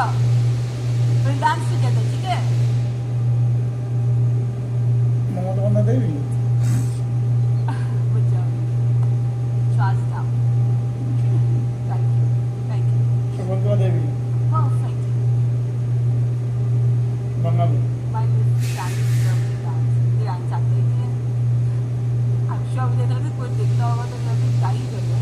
Sure. We'll dance together, ठीक है? Mama Devi. Good job. श्वास down. Thank you. Thank you. Shubhanga Devi. Perfect. Mangal. Mine is dance, dance. Dance आते ही है. I'm sure मुझे तो कोई दिखता होगा तो मैं अभी क्या ही करूँ.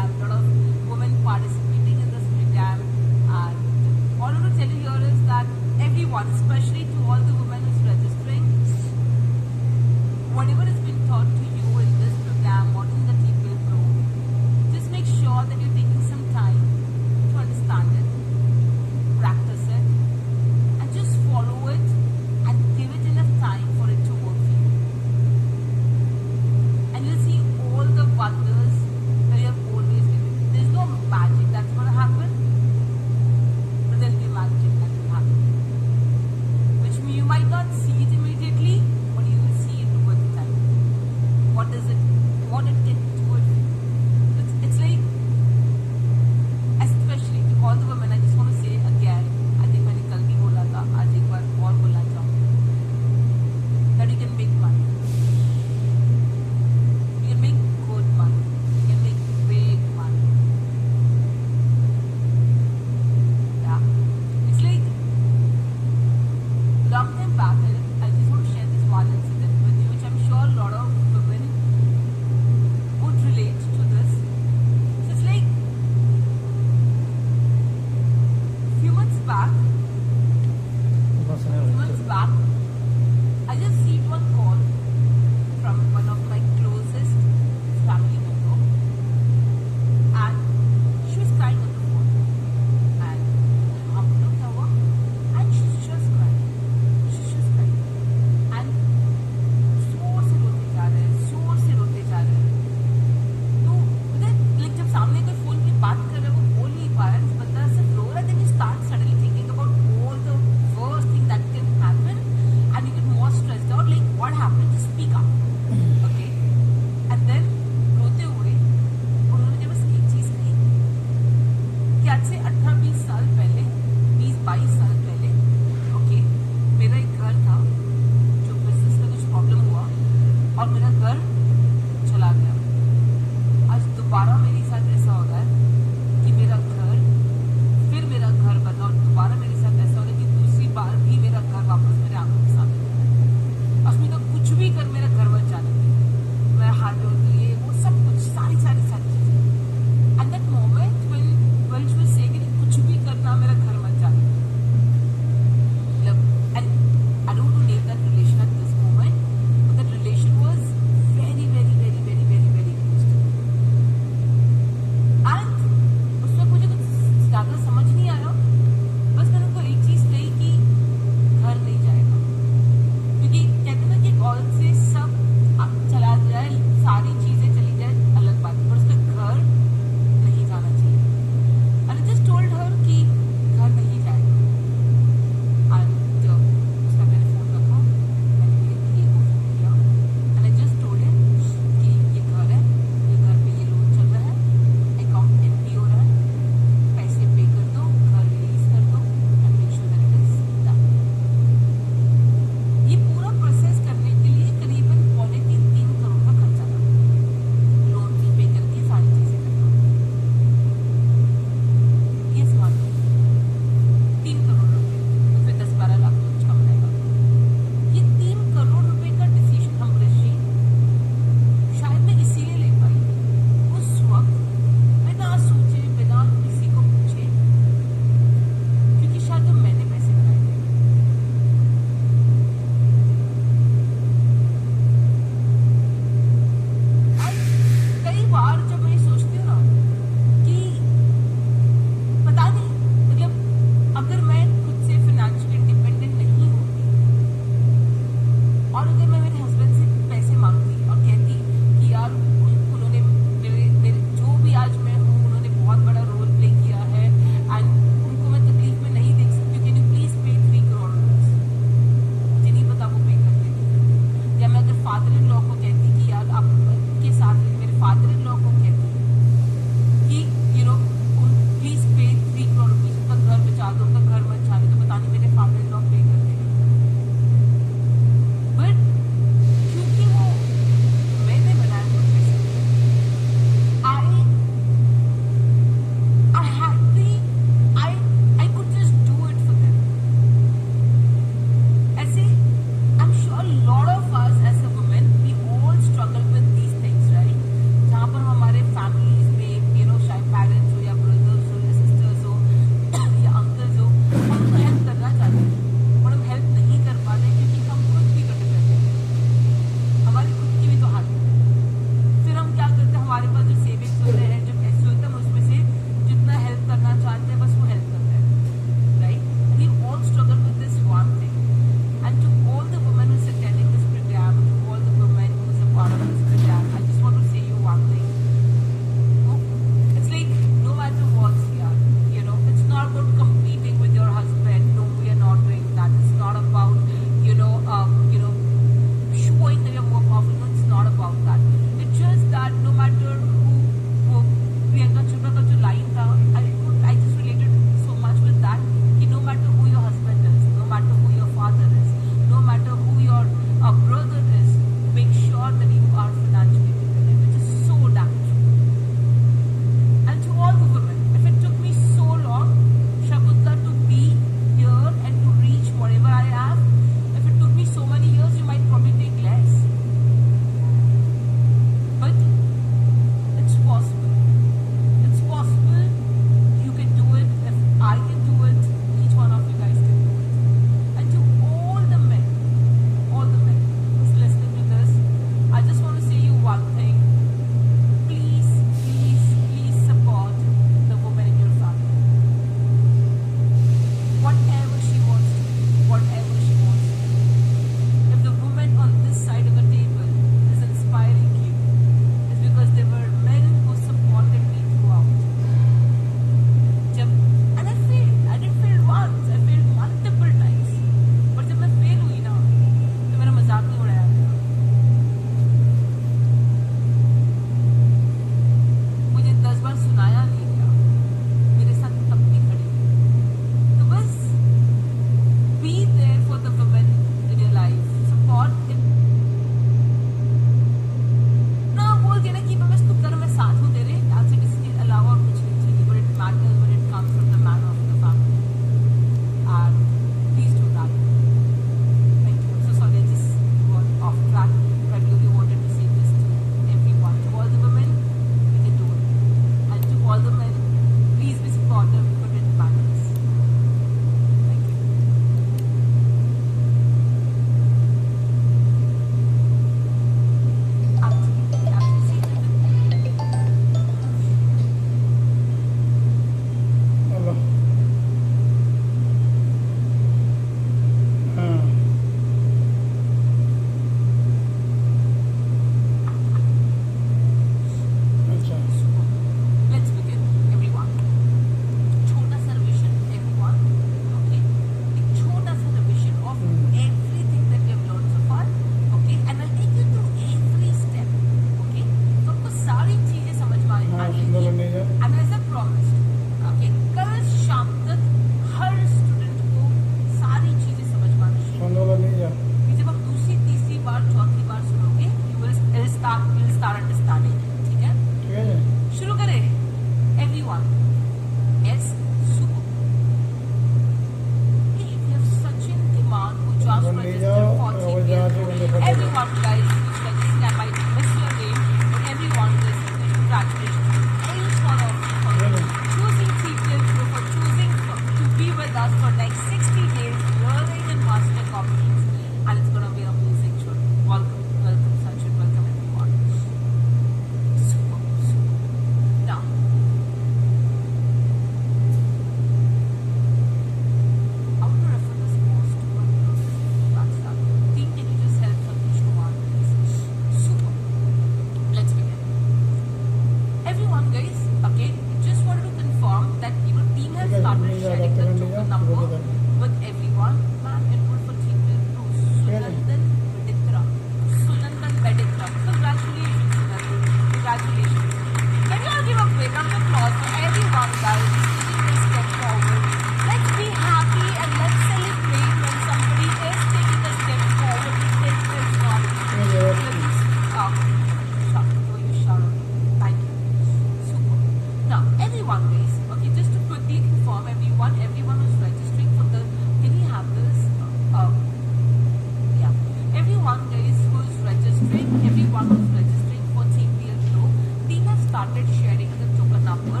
started sharing the token number,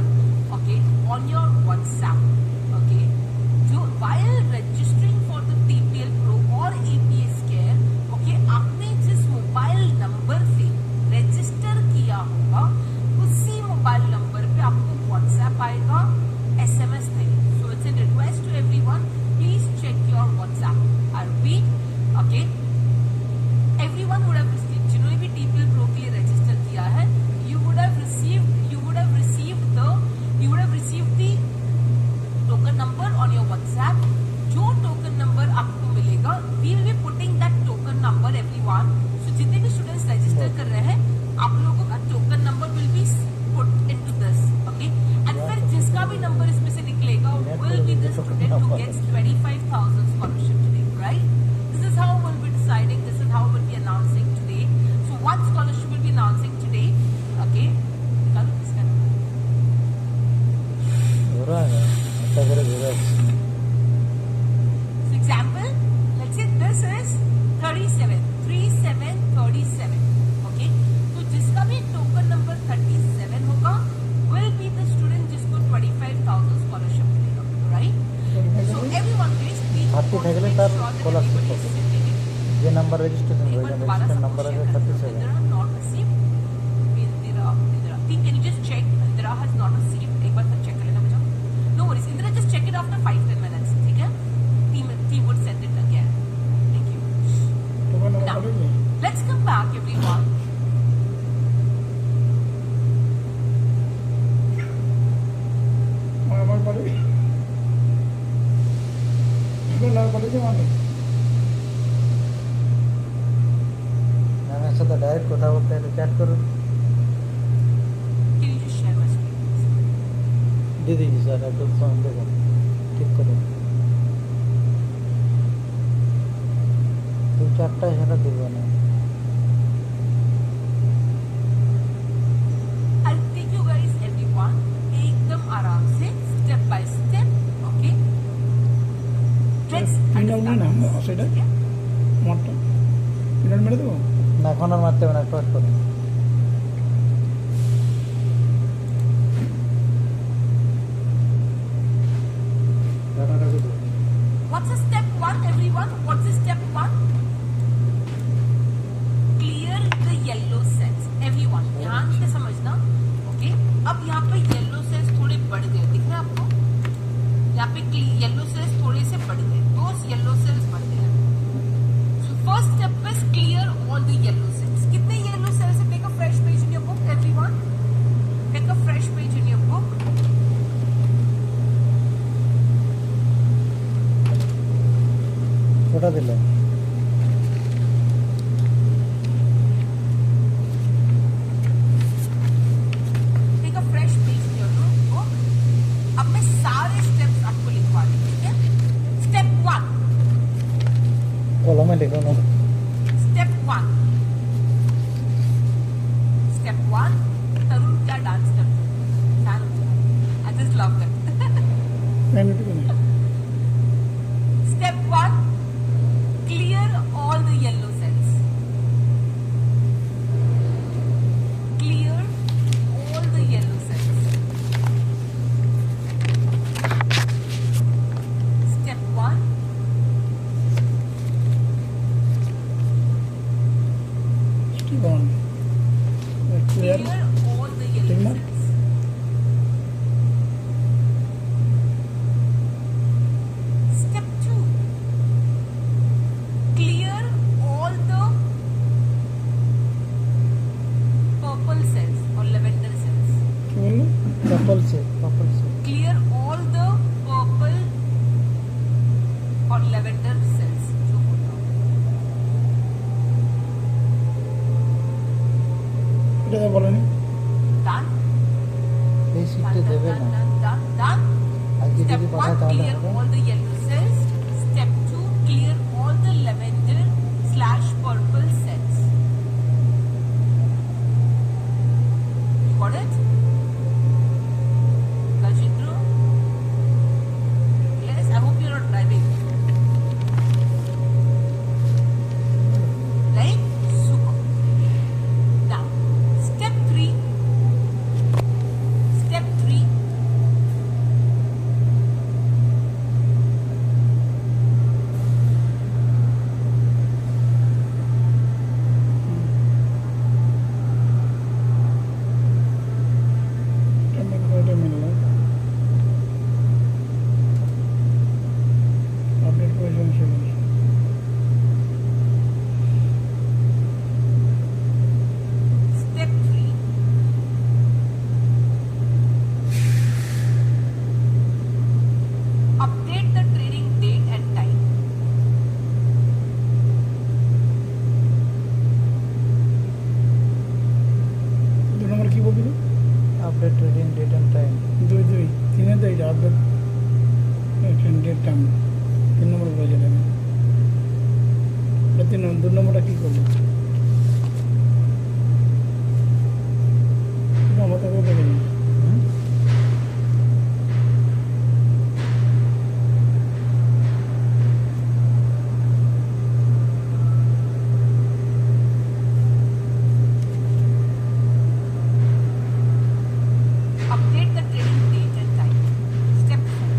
okay, on your WhatsApp, okay. जो while registering for the TPL Pro or APS Care, okay, आपने जिस मोबाइल नंबर से रजिस्टर किया होगा उसी मोबाइल नंबर पे आपको WhatsApp आएगा, SMS नहीं. So it's a request to everyone, please check your WhatsApp. I repeat, okay, everyone would have received, जिन्होंने भी TPL Pro के लिए रजिस्टर किया है, you would have received the token number on your WhatsApp. जो token number आपको मिलेगा, we will be putting that token number everyone. So जितने भी students register कर रहे हैं, आप लोगों का token number will be put into this, okay? And फिर जिसका भी number इसमें से निकलेगा will be the student who gets 25,000 scholarship today, right? This is how we'll be deciding. This is how we'll be announcing today. So one scholarship will be announcing today, okay? निकालो किसका number? हो रहा है अच्छा करे भेजा. So example, let's say this is 37, okay? तो जिसका भी token number 37 होगा will be the student जिसको 25,000 scholarship मिलेगा, right? So everyone please be 30 থাকলে তার স্কলারশিপ পাবে. যে নাম্বার রেজিস্ট্রেশন হয়ে যাবে রেজিস্ট্রেশন নাম্বার আছে 37. not received. Indira, can you just check? Indira has not received. एक बार check कर लेना मुझे. No worries. Indira, just check it after 5-10 minutes. ठीक है? Team would send it again. Thank you. Token number Now, पड़ेगी. let's come back, everyone. Number पड़ेगी. Token number पड़ेगी माने. আমার সাথে ডাইরেক্ট কথা বলতে হলে চ্যাট করুন. Can you just share my screen, please? দিয়ে দিচ্ছি স্যার একটু সময় দেখুন ঠিক করে 2-4টা এখানে দেবো না. I'll take you guys, everyone, एकदम आराम से, step by step, okay? Let's final understand ना this, सेटा ठीक है? मोटा final मेरे दो. না এখন আর মারতে হবে না ক্রস করুন. What's the step 1, everyone? What's the step 1? Clear the yellow cells. Everyone, ध्यान से समझना, okay? अब यहाँ पे yellow cells थोड़े बढ़ गए, दिख रहे हैं आपको? यहाँ पे yellow cells थोड़े से बढ़ गए, those yellow cells बढ़ गए. So first step is clear all the yellow cells. कितने yellow cells है? Take a fresh page in your book, everyone. Take a fresh page in your book. ওটা দিলে Take a fresh page in your notebook. अब मैं सारे steps आपको लिखवा रही हूँ, ठीक है? Step 1. কলমে লিখো না. Step 1. Step 1. तरुण क्या डांस करते हैं? Fan होते हैं. I just love that. मैंने भी नहीं. Step 1. Clear all the yellow cells. Clear all the yellow cells. Step 1. Keep on. Clear. Clear all the yellow Clear. cells. Step 2. Clear all the purple cells or lavender cells. क्या बोल रहे? Couple say Clear all the purple or lavender cells. जो होता है. এটা তো বলেনি. Done? এই সিটে দেবে না. Done. আজকে Step যদি 1, পাঠায় তাহলে clear হবে. all the yellow cells. Step 2, clear all the lavender/purple cells. You got it? Gajendra? Yes, I hope you're not driving. Right? Super. Now, step 3. Update trading date and time. দুই দুই তিনে তো এইটা update date time 3 নম্বর বলে যেটা এটা 3 নম্বর 2 নম্বরটা কি করবো এটা আমার কাছে দেখে নিই Update the trading date and time. Step 4.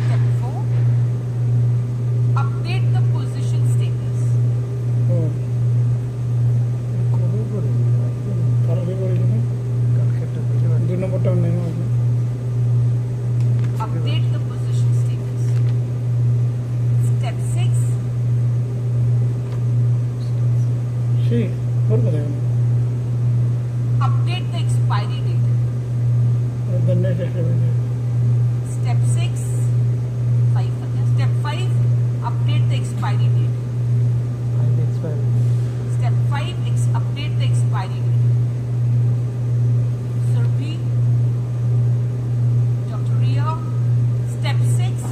Step 4. Update the position status. ও কবে করে তাড়াতাড়ি করে দিবে কালকে একটা ভিডিও 2 নম্বরটা নেই না Update the position status. Step 6. সেই করবে দেখুন Update the expiry date. the next step Step 6. 5. Step 5. Update the expiry date. File expiry. Step 5. Update the expiry date. Surabhi. Dr. Ria. Step 6.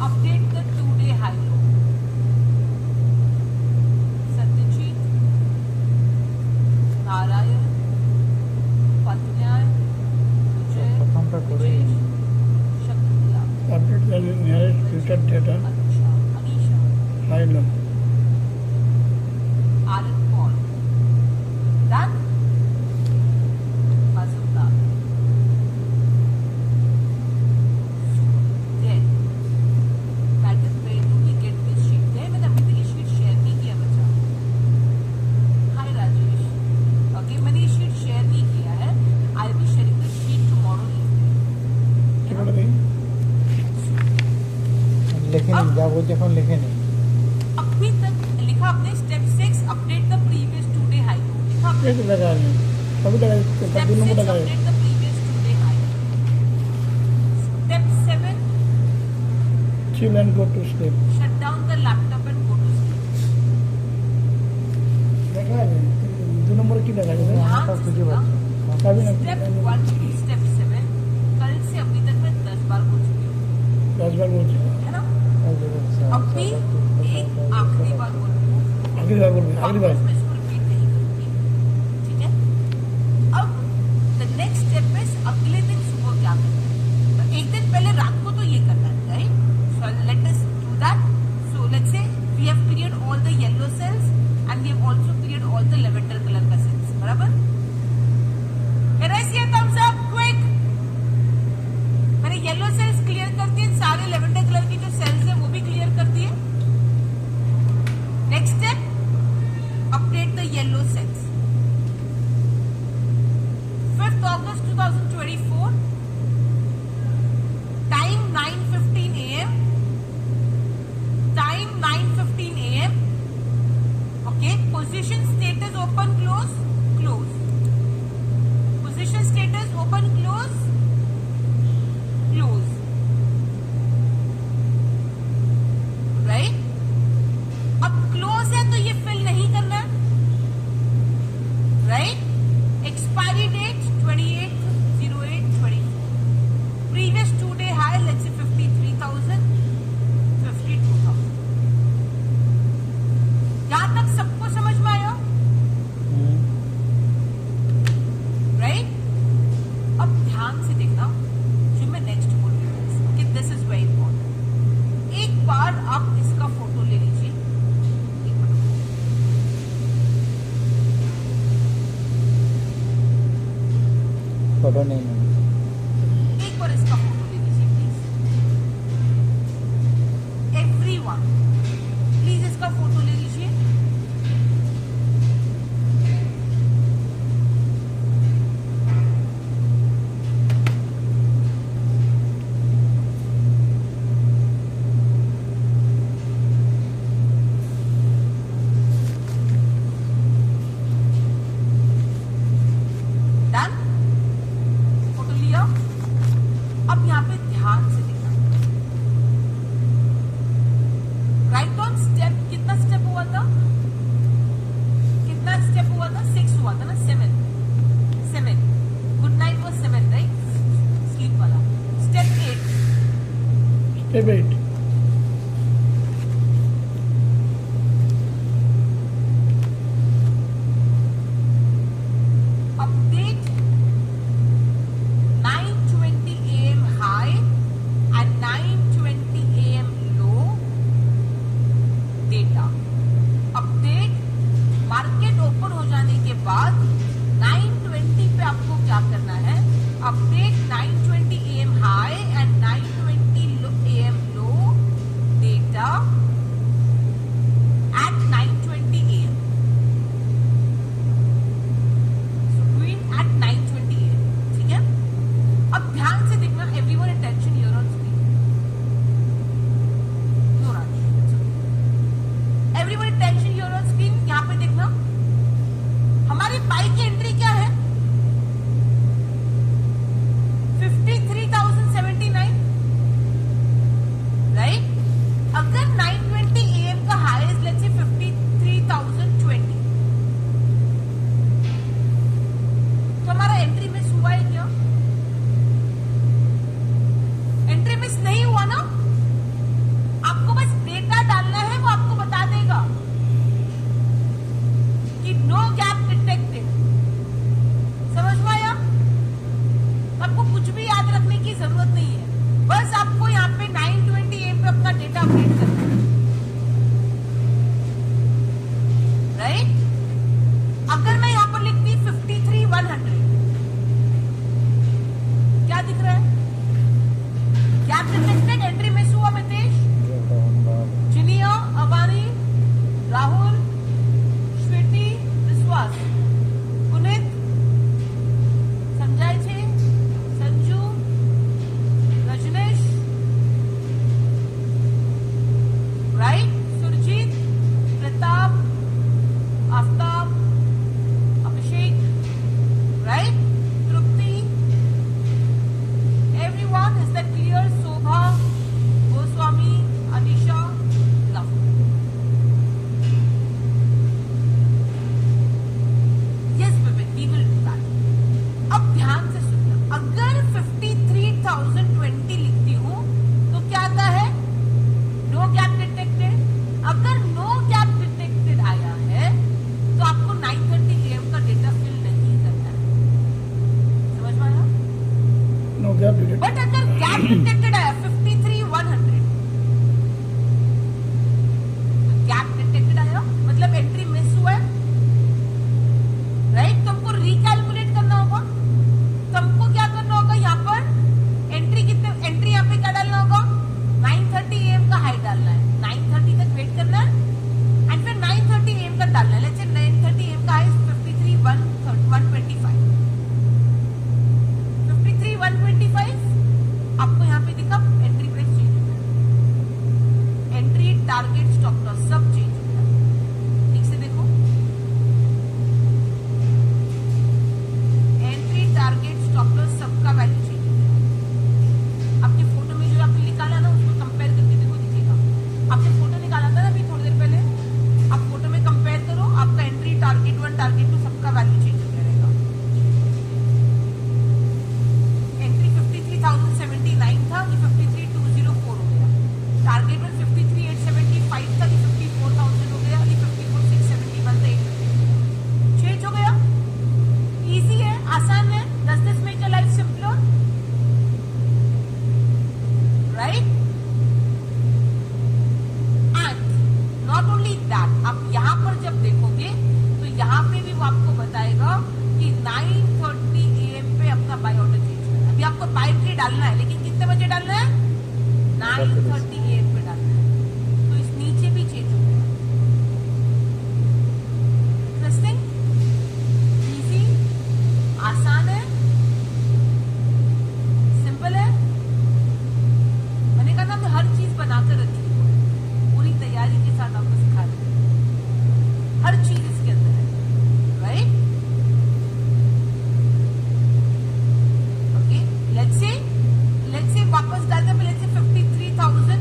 Update the 2-day high low. Satyajit. Narayan. Patnyan. Vijay. প্রথমটা করে Vijesh. Shaktiya. update the nearest future data Anisha. Anisha. high low Alan Paul. Done? Mazumdar. Then, madam, where do we get this sheet? There, मैंने अभी तक ये sheet share नहीं किया बच्चा. Hi Rajesh. Okay, मैंने ये sheet share नहीं किया है. I'll be sharing the sheet tomorrow evening. কি বলে দেখি লিখে নিন, যা বলছি এখন লিখে নিন। अभी तक लिखा आपने step 6 update the previous 2-day high. लिखा आपने এই তো দেখা আছে সবই দেখা যাচ্ছে step 2 6 নম্বরটা দেখা যাচ্ছে update the previous 2-day high. Step 7 chill and go to sleep shut down the laptop and go to sleep. দেখা আছে 2 নম্বরে কি দেখা যাচ্ছে हाँ, আমারটা খুঁজে পাচ্ছি না। कभी ना Step 1 to step 7 कल से अभी तक मैं 10 बार हो चुकी हूँ 10 बार बोलছি है ना এই দেখুন, স্যার, अभी एक आखिरी बार बोलूँगी आखिरी बार बोलबे आखिरी बार वापस मैं इसको रिपीट नहीं करूँगी ठीक है अब द नेक्स्ट स्टेप इज अगले दिन सुबह क्या करना है तो एक दिन पहले रात को तो ये करना है right so let us do that so let's say we have cleared all the yellow cells and we have also cleared all the lavender colour का सेल्स बराबर Can I see a thumbs up quick? मैंने yellow cells clear कर दिए सारे lavender colour की जो sales है वो भी क्लियर कर दिए next step update the yellow cells 5th August 2024 time 9:15 AM time 9:15 AM okay position status open close close Position status open close close right अब close है तो ये fill नहीं करना right expiry date 28/08/24 previous 2-day high let's say 53,000 52,000 यहां तक सबको समझ में आया হুম। राइट अब ध्यान से देखना जो मैं नेक्स्ट बोल रही हूँ कि दिस इज वेरी इंपॉर्टेंट एक बार आप इसका फोटो ले लीजिए एक मिनट ফটো নেই না। एक बार इसका फोटो ले लीजिए प्लीज एवरीवन प्लीज इसका फोटो ले लीजिए done wait update 9:20 AM high and 9:20 AM low data. Update market open हो जाने के बाद 9:20 पे आपको क्या करना है? Update 9:20 AM high and 9:20 AM low data at 9:20 AM. So do it at 9:20 AM. ठीक है? अब ध्यान से देखना, everyone attention here on screen. No, Raj. Everyone attention here on screen. यहाँ पे देखना, हमारी बाई की एंट्री क्या है? 53,079, राइट? अगर 9:20 AM का हाई इज लेट्स से 53,020, तो हमारा एंट्री मिस हुआ है क्या? एंट्री मिस नहीं हुआ ना? आपको बस डेटा डालना है, वो आपको बता देगा कि नो गैप डिटेक्टेड। समझ में आया? आपको कुछ भी याद रखने की जरूरत नहीं है, बस आपको यहाँ पे 9:20 AM पे अपना डेटा अपडेट करना है, राइट? अगर मैं यहाँ पर लिखती 53,100, क्या दिख रहा है? गैप डिटेक्टेड, एंट्री मिस हुआ। मितेश, जिनिया, अवानी, राहुल, श्वेती, विश्वास, पुनित, संजय छे, Sanju, Rajneesh, right? Surjeet, Pratap, Aftab, Abhishek, right? Tripti, everyone, is that clear? Shobha, Goswami, Anisha, Luv. Yes Vipin, we will do that. अब ध्यान से सुनना, अगर 53,020 लिखती हूं तो क्या आता है? No gap detected. अगर नो गैप डिटेक्टेड आया है तो आपको 9:30 AM का डेटा फिल नहीं करना है। समझ में आया? नो गैप डिटेक्टेड बट अगर गैप डिटेक्टेड आया 53,100, गैप डिटेक्टेड आया मतलब एंट्री मिस हुआ है, राइट? तो हमको रिकैलकुलेट करना होगा। तो हमको क्या करना होगा? यहाँ पर एंट्री कितने, एंट्री यहाँ पे क्या डालना होगा? 9:30 AM का हाई डालना है, 9:30 तक वेट करना है एंड फिर 9:30 AM का डालना है। लेट्स से 9:30 AM का हाई 53,125, 53,125 आपको यहाँ पे दिखा, एंट्री प्राइस चेंज हो गया, एंट्री, टारगेट, स्टॉप लॉस सब चेंज हो गया। ठीक से देखो, एंट्री, टारगेट, स्टॉप लॉस सबका वैल्यू चेंज हो गया। आपके फोटो में जो आपने निकाला ना, उसको कंपेयर करके देखो, दिखेगा। आपने फोटो निकाला था ना अभी थोड़ी देर पहले, आप फोटो में कंपेयर करो, आपका एंट्री, टारगेट 1, टारगेट 2 सबका वैल्यू चेंज हो गया रहेगा। एंट्री 53,079 था, ये 53,204 हो गया। टारगेट 53,875 था, ये 54,000 हो गया, ये 54,671 था, 8 चेंज हो गया। इजी है, आसान है। Does this make your life simpler? Right? And not only that, आप यहाँ पर जब देखोगे तो यहाँ पे भी वो आपको बताएगा कि 9:30 AM पे अपना बाय ऑर्डर चेंज करना है। अभी आपको बाय एंट्री डालना है, लेकिन कितने बजे डालना है? 9:30 AM पे डालना है। तो इस नीचे भी चेंज हो गया। इंटरेस्टिंग, इजी, आसान है, सिंपल है। मैंने कहा ना, हर चीज बनाकर रखी है, पूरी तैयारी के साथ आपको सिखा रहे हैं, हर चीज इसके अंदर है, राइट? ओके, लेट्स से वापस डालते हैं, लेट्स से 53,000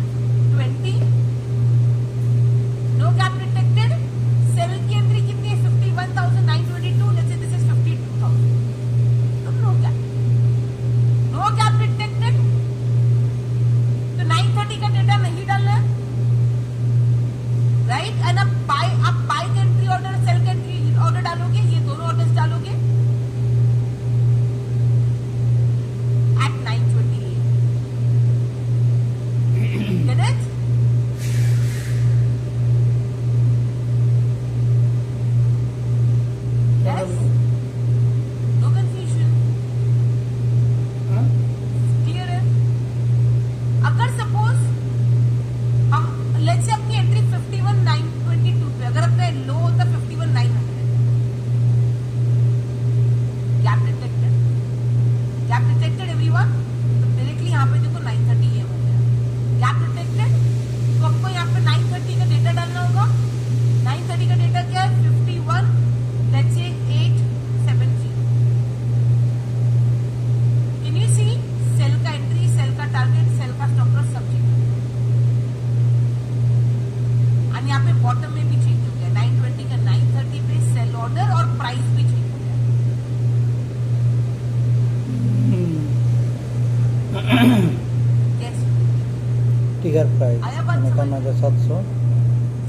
फिगर प्राइस आया बात समझ? 91,700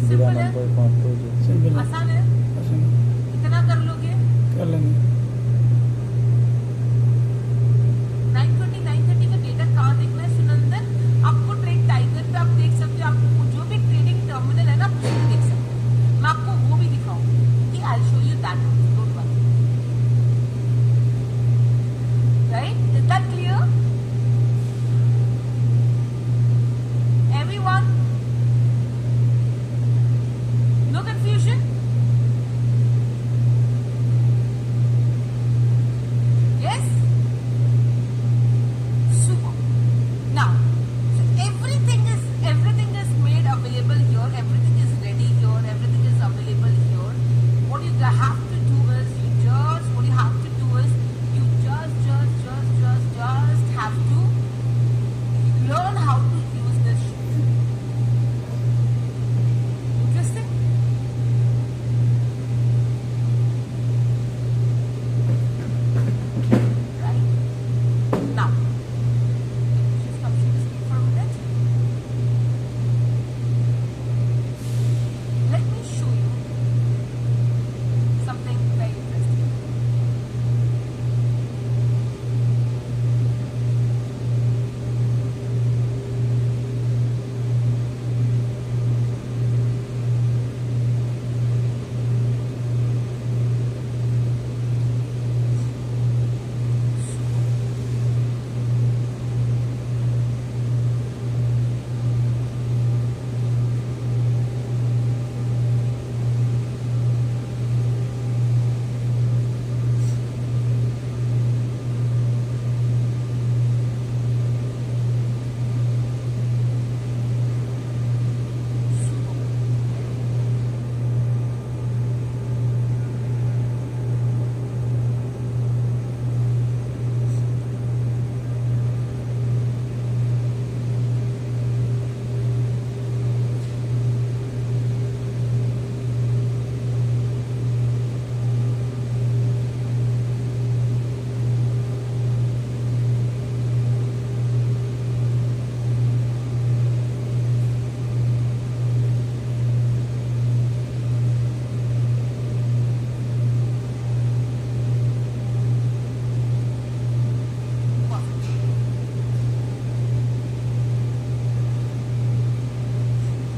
Simple है? 91.20 सिंपल है आसान है, आसान है। इतना कर लोगे। कर लेंगे 920 930 का डेटा कहाँ देखना है सुनंदन? आपको ट्रेड टाइगर पे आप देख सकते हो, आपको जो भी ट्रेडिंग टर्मिनल है ना आप उसमें देख सकते हो। मैं आपको वो भी दिखाऊंगी, I show you that, don't worry, right? Is that clear everyone? No confusion? Yes? Super. Now, so everything is made available here. Everything is ready here. Everything is available here. What you have to do is you just have to learn how to use this shit. Interesting? Right? Now, just come to this for a minute. Let me show you something very interesting.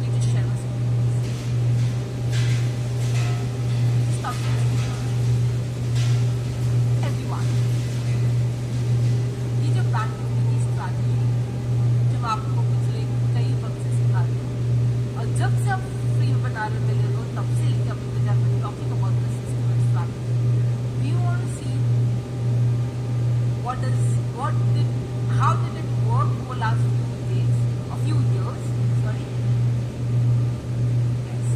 You can share my screen. Stop this. Everyone. ये जो banking की strategy जब आपको पिछले कई वक्त से सिखा रही हूँ और जब से आप फ्री वेबिनार में मिले हो तब से लेकर अभी तक I'm talking about this system and strategy. Do you want to see how did it work over last few days, a few years? Sorry. Yes.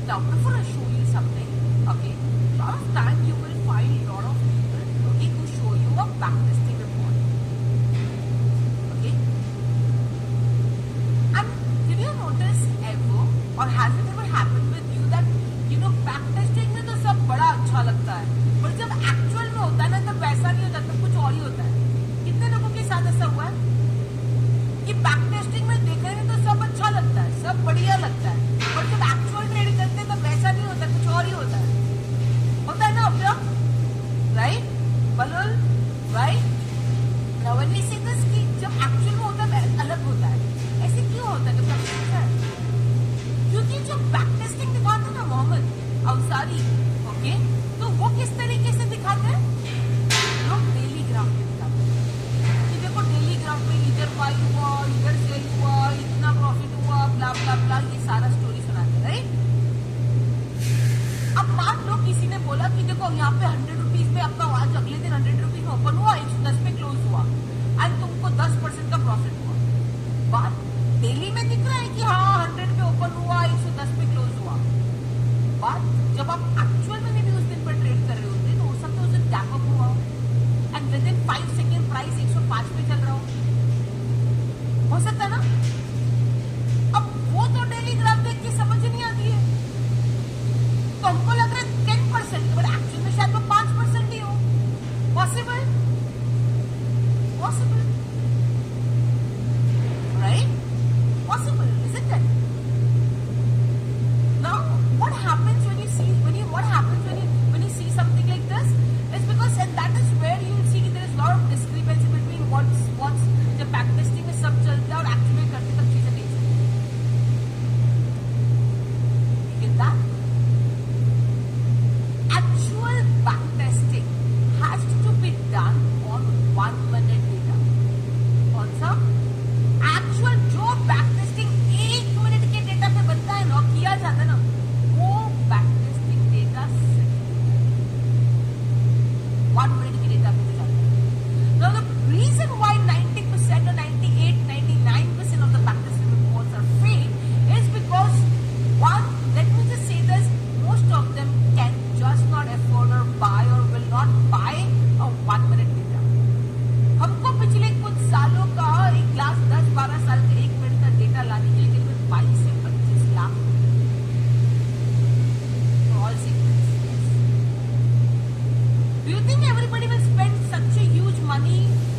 Now, before I show you something, okay, a lot of time you will find a lot of people, okay, who show you a backtesting report. Okay? And did you notice ever, or has it ever happened with you that, you know, backtesting में तो सब बड़ा अच्छा लगता है, पर जब actual में होता है ना तब वैसा नहीं होता, तब कुछ और ही होता है। कितने लोगों के साथ ऐसा हुआ है कि बैकटेस्टिंग में देखने में तो सब अच्छा लगता है, सब बढ़िया लगता है, पर जब एक्चुअल ट्रेडिंग करते हैं तो वैसा नहीं होता, कुछ और ही होता है ना अब्रा? राइट बलुल? Right? Now when we see this कि जब एक्चुअल में होता है अलग होता है, ऐसे क्यों होता है? कभी आपको सोचा है? क्योंकि जो बैकटेस्टिंग दिखाते हैं ना मोहम्मद अंसारी, ओके, तो वो किस तरीके से दिखाते हैं? लोग डेली ग्राफ में दिखाते हैं कि देखो डेली ग्राफ में इधर बाई हुआ, इधर सेल हुआ, इतना प्रॉफिट हुआ, ब्ला ब्ला ब्ला, ये सारा स्टोरी सुनाते हैं, राइट? अब मान लो किसी ने बोला कि देखो यहाँ पे 100 रुपीज में आपका आज अगले दिन 100 रुपीज में ओपन हुआ, 110 पे क्लोज हुआ, एंड तुमको 10% का profit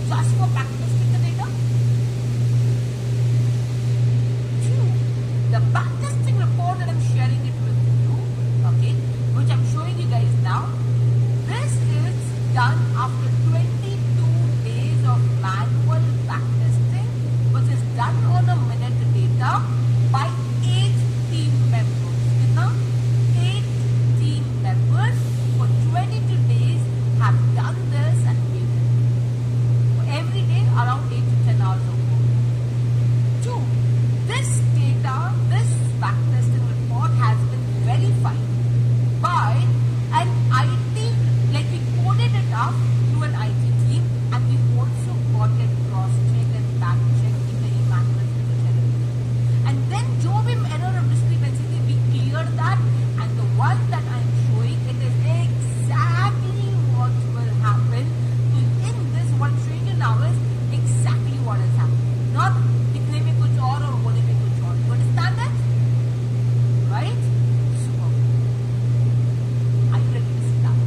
just for backtesting the data? Two, the backtesting report that I'm sharing it with you, okay, which I'm showing you guys now, this is done after 22 days of manual backtesting, which is done on a minute data by 8 team members. Now, 8 team members for 22 days have done this and made it. Every day around 8 to 10 hours of work. Two, this data, this backtesting report has been verified by an IT, like we coded it up to an IT team, and we also got it cross-checked and back-checked in the e-manuals which are generated. And then जो भी error or discrepancy we cleared that, and the one that I am showing, it is exactly what will happen. So in this, what I'm showing you now is exactly what is happening. Not दिखने में कुछ और होने में कुछ और. You understand that? Right? Super. Are you ready to see that?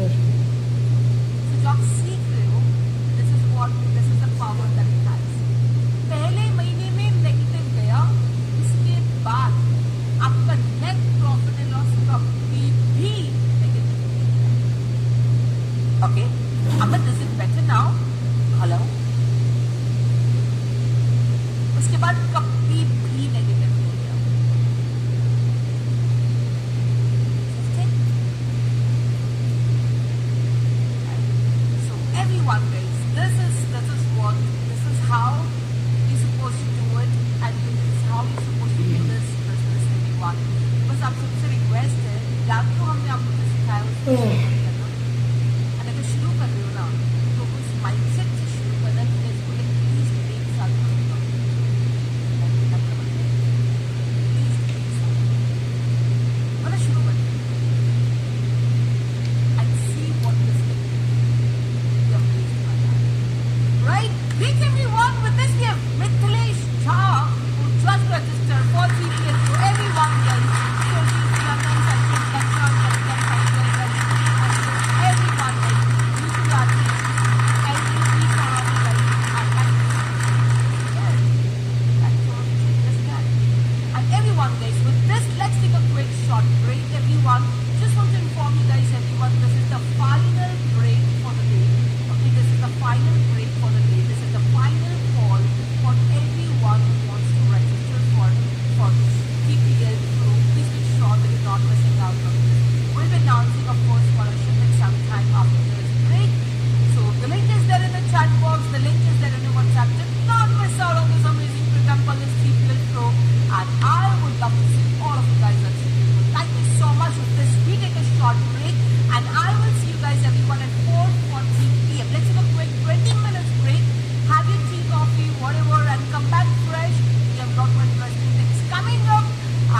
तो जो आप सीख रहे हो, this is the power that it has. पहले महीने में नेगेटिव गया, इसके बाद आपका नेट प्रॉफिट एंड लॉस कभी भी नेगेटिव नहीं है। Okay, Amit is it better now? Hello. उसके बाद कभी भी नेगेटिव नहीं गया। So everyone guys, this is how you're supposed to do it, and this is how you're supposed to do this business, everyone. बस आप सबसे रिक्वेस्ट है, या तो हमने आपको जो सिखाया उसको शुरू करना, और अगर शुरू कर रहे हो ना तो उस माइंडसेट से शुरू करना कि इसको एटलीस्ट 1 साल करूँगा, मतलब शुरू कर and see what this can do. You're amazed by that. Right? Greet everyone with this gift. Mithilesh Jha, who just registered for CPS. So everyone guys, Soshi, London, Sanjay, Lakshman, Kanikam, Sanjay, everyone guys, YouTube artists, every economy guys, are like yes, that's what just that. And everyone guys, with this, let's take a quick short break, everyone. Just want to inform you guys, everyone, this is the final break for the day. Okay, this is the final break for the day. This is the final call for everyone who wants to register for TPL Pro. Please make sure that you're not missing out on this. We'll be announcing a first scholarship in some time after this break. So the link is there in the chat box. The link is there in the WhatsApp. Do not miss out on this amazing program called this TPL Pro. And I would love to see all of you guys at TPL Pro. Thank you so much for this. We take a short break, and I will see you guys everyone at 4:40 p.m. Let's take a quick 20 minutes break. Have your tea, coffee, whatever, and come back fresh. We have got more interesting things coming up.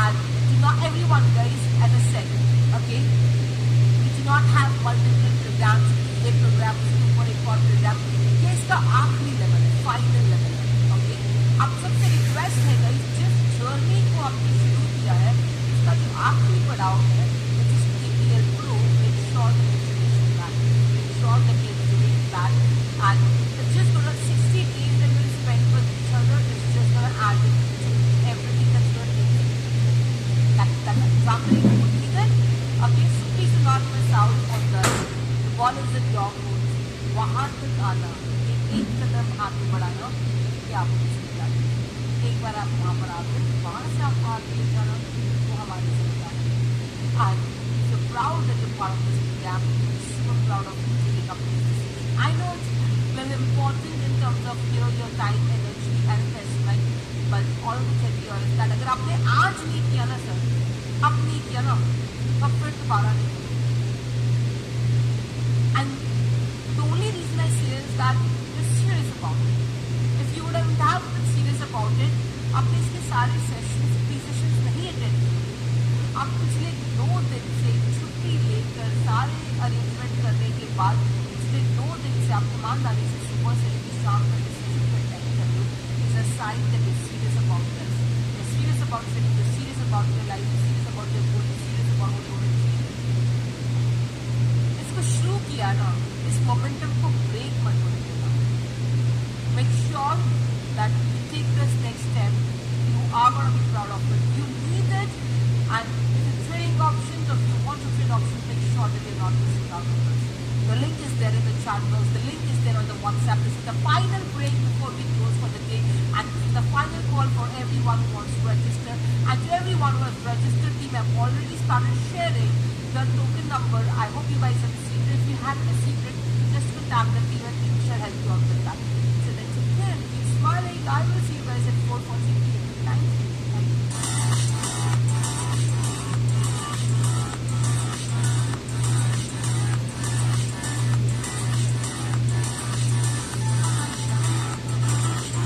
And do not everyone guys, as I said, okay, we do not have multiple programs, ये program, super एक और program. ये इसका आखिरी level है, final level है, okay. आप सबसे request है guys, जिस journey को आपने शुरू किया है, इसका जो आखिरी पड़ाव है, which is TPL Pro, make sure that you're doing that. Make sure that you're doing that. And it's just gonna 60 days that we'll spend with each other. It's just gonna add it to everything that's going to be. That example is completed. Okay, so please do not miss out on this. The ball is in your court. वहाँ तक आना, एक कदम आगे बढ़ाना, ये आपको सीखना है। एक बार आप वहाँ पर आते हैं, वहाँ से आपको आगे ले जाना, वो हमारी जिम्मेदारी है। And if you're proud that you're part of this program, we're super proud of you taking up this decision. I know it's very important in terms of your time, energy, and investment, but all we can be honest that अगर आपने आज नहीं किया ना sir, अब नहीं किया ना, तब फिर दोबारा नहीं करोगे। And the only reason I say is that you're serious about it. If you wouldn't have been serious about it, आपने इसके सारे सेशंस, pre-sessions नहीं अटेंड किए। आप पिछले 2 दिन से छुट्टी लेकर सारे अरेंजमेंट करने के बाद पिछले 2 दिन से आप ईमानदारी से सुबह से लेकर शाम तक इस सेशन को अटेंड कर लो, is a sign that you serious about this. You serious about study, you serious about your life, you serious about your goal, you serious about what you want to achieve. इसको शुरू किया ना, इस momentum को break मत होने देना। Make sure that you take this next step, you are gonna be proud of it, you need it, and if you're trading options or if you want to trade options, make sure that you're not missing out on this. The link is there in the chat box, the link is there on the WhatsApp. This is the final break before we close for the day, and this is the final call for everyone who wants to register. And to everyone who has registered, team have already started sharing the token number. I hope you guys have received it. If you haven't received it, just contact the team and team shall help you out with that. So that's it. Keep smiling. I will see you